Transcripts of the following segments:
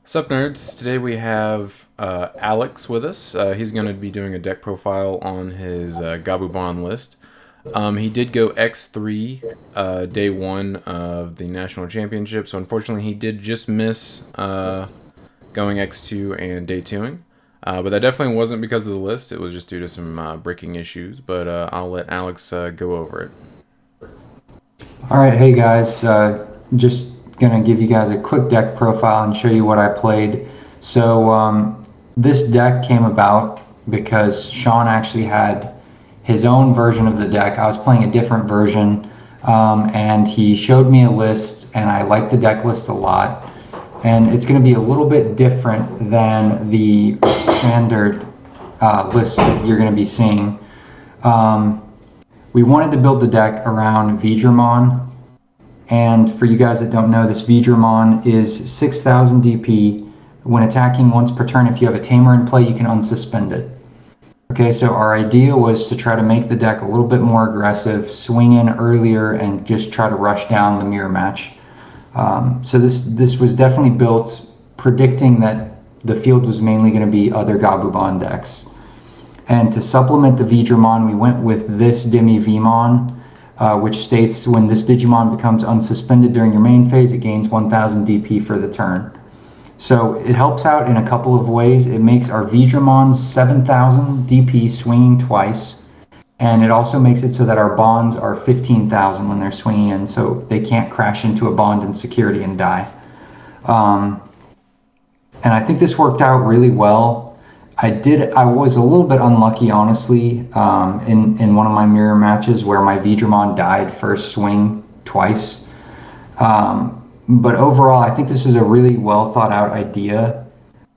What's up, nerds? Today we have Alex with us. He's going to be doing a deck profile on his Gabumon list. He did go X3 day one of the National Championship, so unfortunately he did just miss going X2 and day 2ing. But that definitely wasn't because of the list, it was just due to some breaking issues, but I'll let Alex go over it. Alright, hey guys, just gonna give you guys a quick deck profile and show you what I played. So this deck came about because Sean actually had his own version of the deck. I was playing a different version, and he showed me a list, and I liked the deck list a lot. And it's going to be a little bit different than the standard list that you're going to be seeing. We wanted to build the deck around Digimon, and for you guys that don't know, this Digimon is 6,000 DP. When attacking once per turn, if you have a tamer in play, you can unsuspend it. Okay, so our idea was to try to make the deck a little bit more aggressive, swing in earlier, and just try to rush down the mirror match. So this was definitely built predicting that the field was mainly going to be other Gabumon decks. And to supplement the Digimon, we went with this Digimon, which states when this Digimon becomes unsuspended during your main phase, it gains 1000 DP for the turn. So it helps out in a couple of ways. It makes our Digimons 7000 DP swinging twice, and it also makes it so that our bonds are 15,000 when they're swinging in, so they can't crash into a bond in security and die. And I think this worked out really well. I was a little bit unlucky, honestly, in one of my mirror matches where my Digimon died first swing twice. But overall, I think this was a really well thought out idea.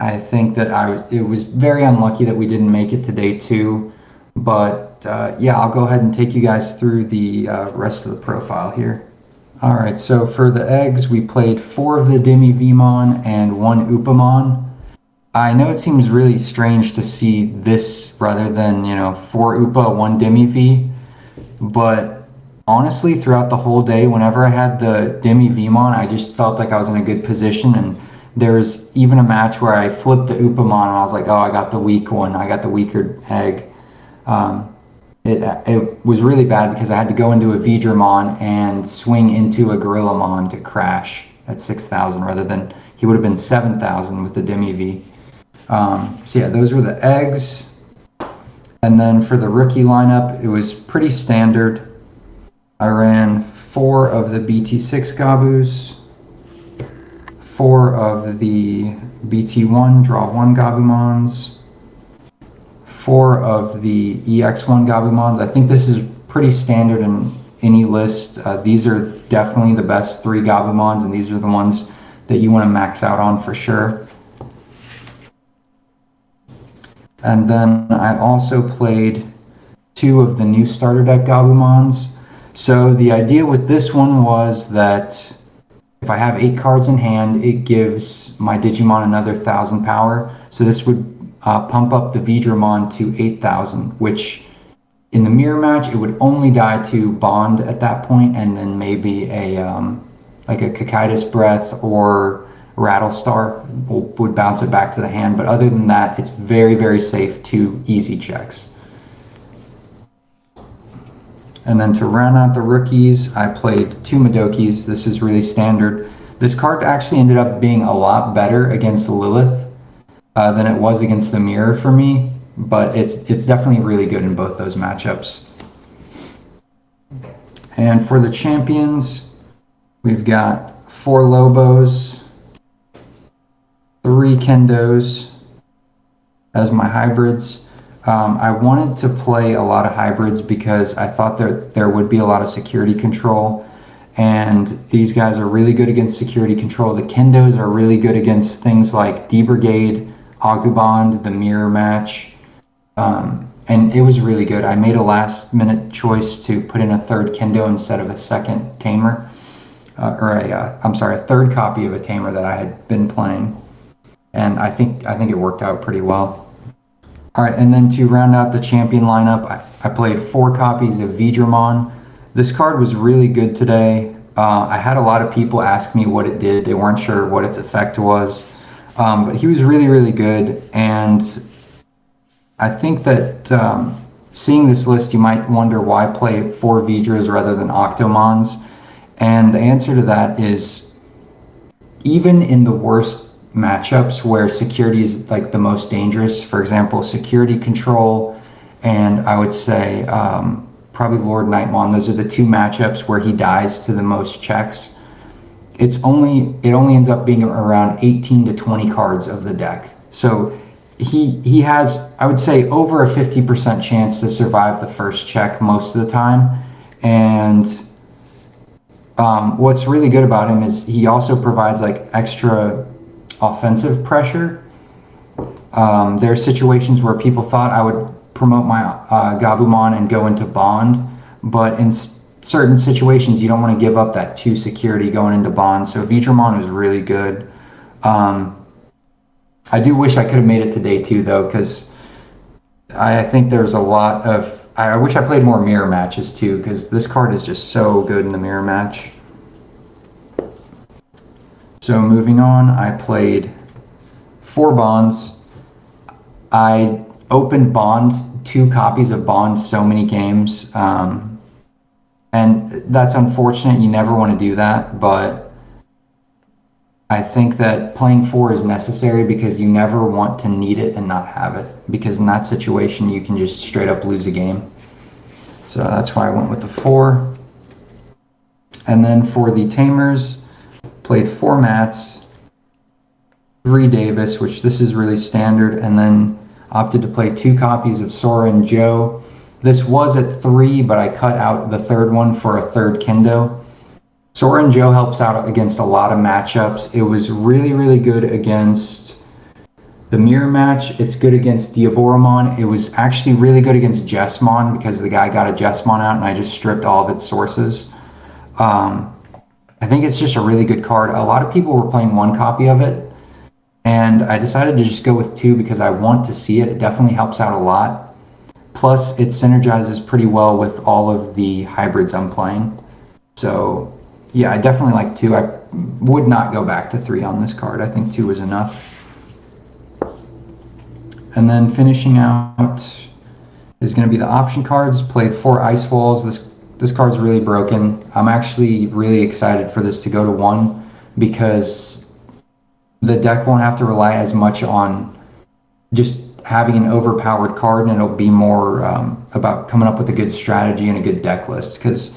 I think that it was very unlucky that we didn't make it to day 2. But yeah, I'll go ahead and take you guys through the rest of the profile here. Alright, so for the eggs, we played 4 of the Digimon and 1 Upamon. I know it seems really strange to see this rather than, 4 Upa, 1 Demi-V, but honestly, throughout the whole day, whenever I had the Demi-Vmon, I just felt like I was in a good position, and there was even a match where I flipped the Upamon and I was like, oh, I got the weak one, I got the weaker egg. It was really bad because I had to go into a Digimon and swing into a Gorillamon to crash at 6,000 rather than he would have been 7,000 with the Demi-V. So yeah, those were the eggs. And then for the rookie lineup, it was pretty standard. I ran 4 of the BT6 Gabus, 4 of the BT1 Draw 1 Gabumons, 4 of the EX1 Gabumons. I think this is pretty standard in any list. These are definitely the best 3 Gabumons, and these are the ones that you want to max out on for sure. And then I also played 2 of the new starter deck Gabumons. So the idea with this one was that if I have 8 cards in hand, it gives my Digimon another 1000 power. So this would pump up the Digimon to 8000, which in the mirror match, it would only die to Bond at that point, and then maybe like a Cocytus Breath or Rattlestar would bounce it back to the hand. But other than that, it's very, very safe to easy checks. And then to round out the rookies, I played 2 Modokis. This is really standard. This card actually ended up being a lot better against Lilith than it was against the mirror for me, but it's definitely really good in both those matchups. And for the champions, we've got 4 Lobos, 3 Kendos as my hybrids. I wanted to play a lot of hybrids because I thought there would be a lot of security control, and these guys are really good against security control. The Kendos are really good against things like D-Brigade, Agubond, the mirror match, and it was really good. I made a last minute choice to put in a 3rd Kendo instead of a 2nd Tamer, a 3rd copy of a Tamer that I had been playing, and I think it worked out pretty well. Alright, and then to round out the champion lineup, I played 4 copies of Digimon. This card was really good today. I had a lot of people ask me what it did. They weren't sure what its effect was. But he was really, really good, and I think that seeing this list, you might wonder why play 4 Vidras rather than Octomons, and the answer to that is even in the worst matchups where security is like the most dangerous, for example, security control, and I would say probably Lord Nightmon, those are the 2 matchups where he dies to the most checks. It only ends up being around 18 to 20 cards of the deck. So he has, I would say, over a 50% chance to survive the first check most of the time. And what's really good about him is he also provides like extra offensive pressure. There are situations where people thought I would promote my Gabumon and go into Bond, but in certain situations you don't want to give up that 2 security going into Bond. So Vidramon was really good. I do wish I could have made it to day 2 though, because I think there's a lot of. I wish I played more mirror matches too, because this card is just so good in the mirror match. So moving on, I played 4 Bonds. I opened Bond, 2 copies of Bond, so many games. And that's unfortunate. You never want to do that, but I think that playing 4 is necessary because you never want to need it and not have it. Because in that situation, you can just straight up lose a game. So that's why I went with the 4. And then for the Tamers, played 4 Mats, 3 Davis, which this is really standard, and then opted to play 2 copies of Sora and Joe. This was at 3, but I cut out the 3rd one for a 3rd Kendo. Sora and Joe helps out against a lot of matchups. It was really, really good against the mirror match. It's good against Diaboromon. It was actually really good against Jessmon because the guy got a Jessmon out and I just stripped all of its sources. I think it's just a really good card. A lot of people were playing 1 copy of it, and I decided to just go with 2 because I want to see it. It definitely helps out a lot. Plus, it synergizes pretty well with all of the hybrids I'm playing. So, yeah, I definitely like 2. I would not go back to 3 on this card. I think 2 is enough. And then finishing out is going to be the option cards. Played 4 Ice Walls. This card's really broken. I'm actually really excited for this to go to 1 because the deck won't have to rely as much on just having an overpowered card, and it'll be more about coming up with a good strategy and a good deck list, because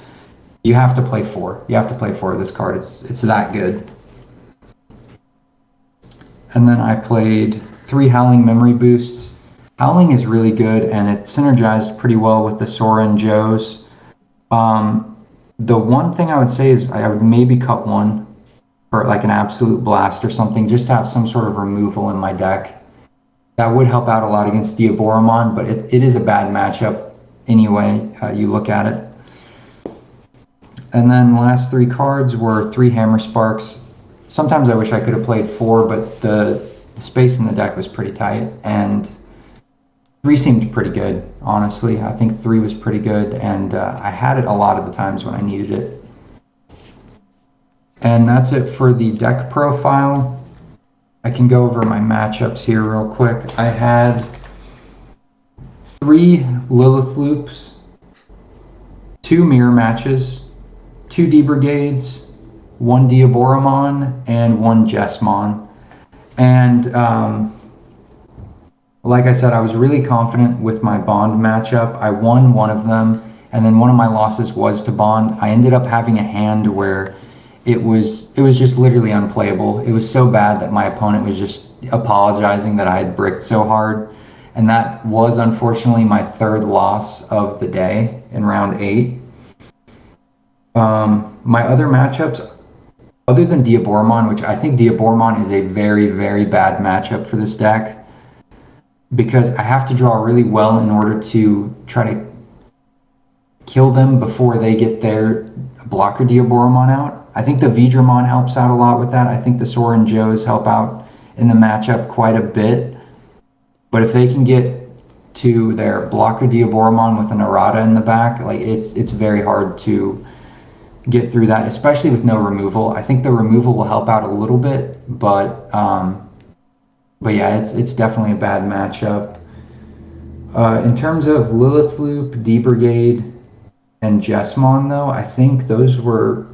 you have to play 4. You have to play 4 of this card. It's that good. And then I played 3 Howling Memory Boosts. Howling is really good, and it synergized pretty well with the Sora and Joes. The one thing I would say is I would maybe cut 1 for like an absolute blast or something, just to have some sort of removal in my deck. That would help out a lot against Diaboromon, but it is a bad matchup anyway, you look at it. And then the last 3 cards were 3 Hammer Sparks. Sometimes I wish I could have played 4, but the space in the deck was pretty tight, and 3 seemed pretty good, honestly. I think 3 was pretty good, and I had it a lot of the times when I needed it. And that's it for the deck profile. I can go over my matchups here real quick. I had 3 Lilith Loops, 2 Mirror Matches, 2 D-Brigades, 1 Diaboromon, and 1 Jessmon. And like I said, I was really confident with my Bond matchup. I won one of them, and then one of my losses was to Bond. I ended up having a hand where it was just literally unplayable. It was so bad that my opponent was just apologizing that I had bricked so hard. And that was unfortunately my 3rd loss of the day in round 8. My other matchups, other than Diaboromon, which I think Diaboromon is a very, very bad matchup for this deck, because I have to draw really well in order to try to kill them before they get their blocker Diaboromon out. I think the Vidramon helps out a lot with that. I think the Sora and Joes help out in the matchup quite a bit. But if they can get to their blocker Diaboromon with an errata in the back, like it's very hard to get through that, especially with no removal. I think the removal will help out a little bit, but but yeah, it's definitely a bad matchup. In terms of Lilith Loop, D Brigade, and Jessmon, though, I think those were.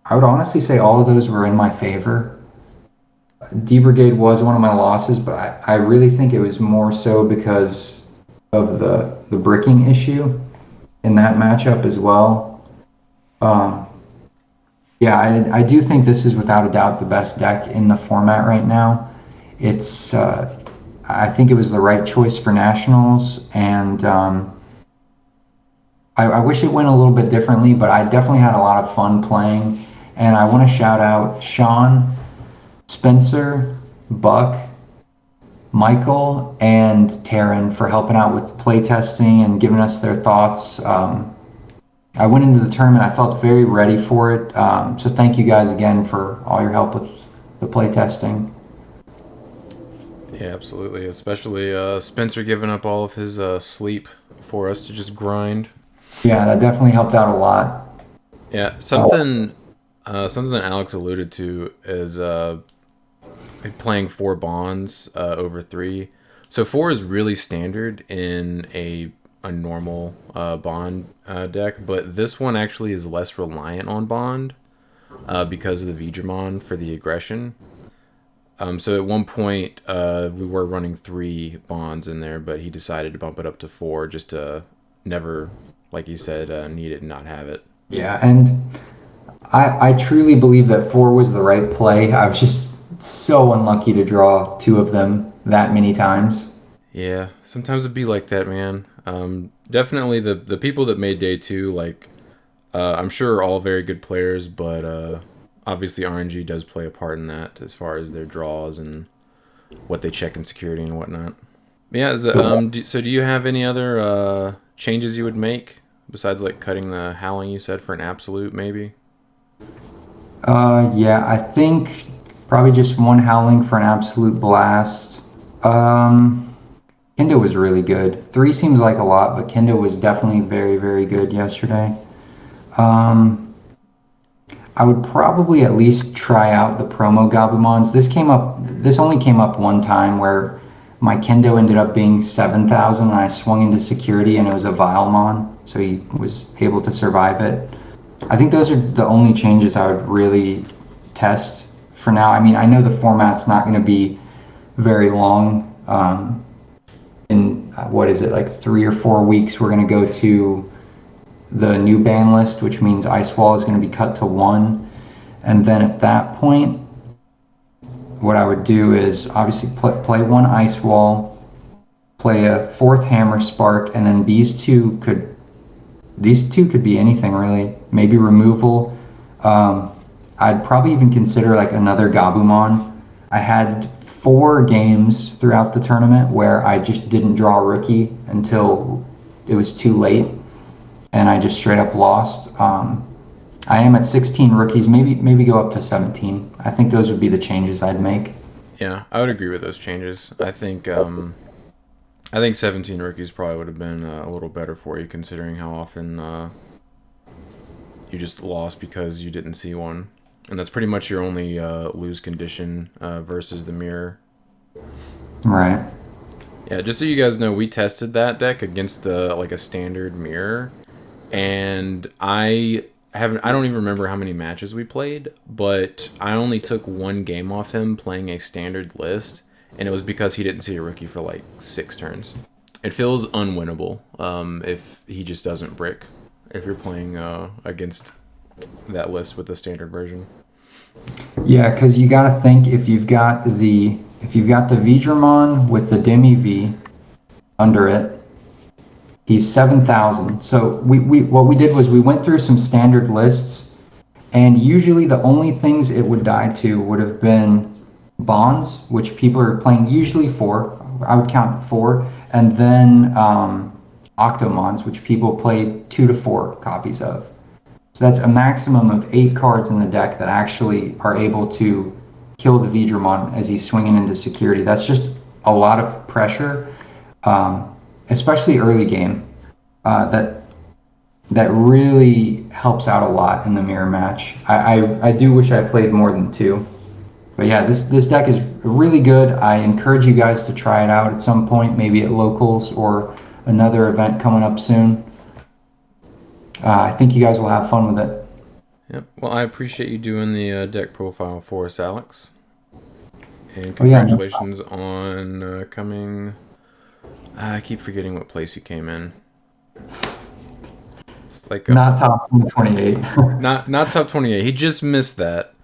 I would honestly say all of those were in my favor. D Brigade was one of my losses, but I really think it was more so because of the bricking issue in that matchup as well. Um, yeah, I do think this is without a doubt the best deck in the format right now. It's I think it was the right choice for nationals, and I wish it went a little bit differently, but I definitely had a lot of fun playing. And I want to shout out Sean, Spencer, Buck, Michael, and Taryn for helping out with playtesting and giving us their thoughts. I went into the tournament, I felt very ready for it. So thank you guys again for all your help with the playtesting. Yeah, absolutely. Especially Spencer giving up all of his sleep for us to just grind. Yeah, that definitely helped out a lot. Yeah, Uh, something that Alex alluded to is playing four bonds over three. So four is really standard in a normal bond deck, but this one actually is less reliant on bond because of the Digimon for the aggression. So at one point we were running three bonds in there, but he decided to bump it up to four just to never, like he said, need it and not have it. yeah, and I truly believe that four was the right play. I was just so unlucky to draw two of them that many times. Yeah, sometimes it'd be like that, man. Definitely the people that made day two, like I'm sure are all very good players, but obviously RNG does play a part in that as far as their draws and what they check in security and whatnot. Yeah, so do you have any other changes you would make besides like cutting the howling you said for an absolute maybe? Yeah, I think probably just one howling for an absolute blast. Kendo was really good. Three seems like a lot, but Kendo was definitely very, very good yesterday. Um, I would probably at least try out the promo Gabumons. This only came up one time where my Kendo ended up being 7,000 and I swung into security and it was a Vilemon, so he was able to survive it. I think those are the only changes I would really test for now. I mean, I know the format's not going to be very long. In what is it, like 3 or 4 weeks, we're going to go to the new ban list, which means Ice Wall is going to be cut to one. And then at that point, what I would do is obviously play one Ice Wall, play a fourth Hammer Spark, and then these two could be anything really. Maybe removal. I'd probably even consider like another Gabumon. I had 4 games throughout the tournament where I just didn't draw a rookie until it was too late, and I just straight up lost. I am at 16 rookies. Maybe go up to 17. I think those would be the changes I'd make. Yeah, I would agree with those changes. I think 17 rookies probably would have been a little better for you considering how often you just lost because you didn't see one. And that's pretty much your only lose condition versus the mirror. Right. Yeah, just so you guys know, we tested that deck against like a standard mirror, and I don't even remember how many matches we played, but I only took one game off him playing a standard list, and it was because he didn't see a rookie for like 6 turns. It feels unwinnable if he just doesn't brick. If you're playing against that list with the standard version. Yeah, because you got to think if you've got the Vidramon with the Demi V under it, he's 7,000. So we what we did was we went through some standard lists, and usually the only things it would die to would have been bonds, which people are playing usually four. I would count four, and then Octomons, which people play 2 to 4 copies of. So that's a maximum of 8 cards in the deck that actually are able to kill the Vidramon as he's swinging into security. That's just a lot of pressure, especially early game. That really helps out a lot in the mirror match. I do wish I played more than two, But yeah, this deck is really good. I encourage you guys to try it out at some point, maybe at locals or another event coming up soon. I think you guys will have fun with it. Yep. Well, I appreciate you doing the deck profile for us, Alex. And Oh yeah, congratulations on coming. I keep forgetting what place you came in. It's like a not top 28. not top 28. He just missed that.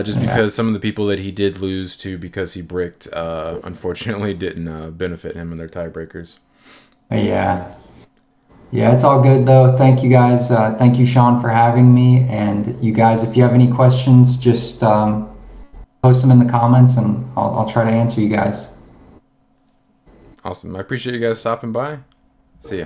Just Yeah, because some of the people that he did lose to because he bricked, unfortunately, didn't benefit him in their tiebreakers. yeah, yeah. It's all good though. Thank you guys. Thank you, Sean, for having me. And you guys, if you have any questions, just post them in the comments, and I'll try to answer you guys. Awesome. I appreciate you guys stopping by. See ya.